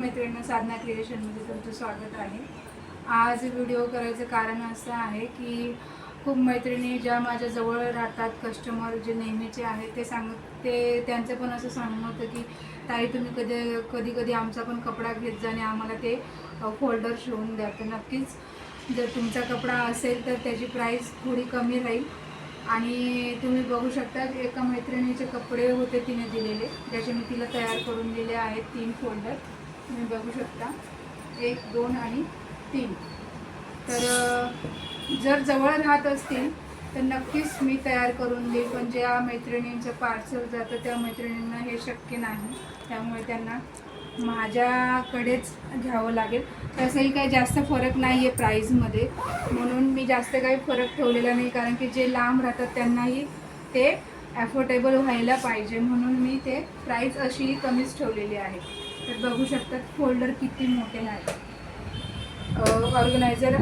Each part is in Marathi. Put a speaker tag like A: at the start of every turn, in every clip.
A: मैत्रिणींना साधना क्रिएशनमध्ये तुमचं स्वागत आहे। आज व्हिडिओ करायचं कारण असं आहे की खूप मैत्रिणी ज्या माझ्या जवळ राहतात, कस्टमर जे नेहमीचे आहेत, ते त्यांचं पण असं सांगणं होतं की ताई तुम्ही कधी कधी आमचा पण कपडा घेत जा आणि आम्हाला ते फोल्डर शिवून द्या। तर नक्कीच जर तुमचा कपडा असेल तर त्याची प्राईस थोडी कमी राहील। आणि तुम्ही बघू शकता एका मैत्रिणीचे कपडे होते तिने दिलेले, ज्याचे मी तिला तयार करून दिले आहेत 3 फोल्डर। तुम्ही बघू शकता 1, 2 आणि 3। तर जर जवळ राहत असतील तर नक्कीच मी तयार करून देईल, पण ज्या मैत्रिणींचं पार्सल जातं त्या मैत्रिणींना हे शक्य नाही, त्यामुळे त्यांना माझ्याकडेच घ्यावं लागेल। तसंही काही जास्त फरक नाही आहे प्राईजमध्ये, म्हणून मी जास्त काही फरक ठेवलेला नाही, कारण की जे लांब राहतात त्यांनाही ते ॲफोर्डेबल व्हायला पाहिजे, म्हणून मी ते प्राईस अशी कमीच ठेवलेली आहे। तर बघू शकतात फोल्डर किती मोठे आहेत। ऑर्गनायझर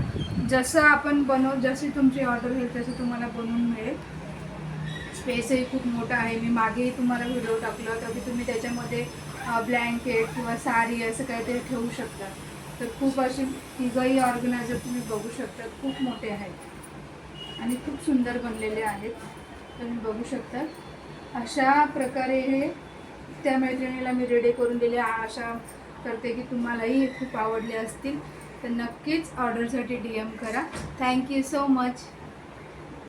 A: जशी तुमची ऑर्डर होईल तसं तुम्हाला बनवून मिळेल। स्पेसही खूप मोठा आहे। मी मागेही तुम्हाला व्हिडिओ टाकला होता की तुम्ही त्याच्यामध्ये ब्लँकेट किंवा साडी असं काहीतरी ठेवू शकता। तर खूप असे तिघंही ऑर्गनायझर तुम्ही बघू शकता, खूप मोठे आहेत आणि खूप सुंदर बनलेले आहेत। तुम्ही बघू शकता अशा प्रकारे हे त्या मैत्रिणीला मी रेडी करून दिले। आशा करते की तुम्हालाही हे खूप आवडले असतील, तर नक्कीच ऑर्डरसाठी DM करा। Thank you so much.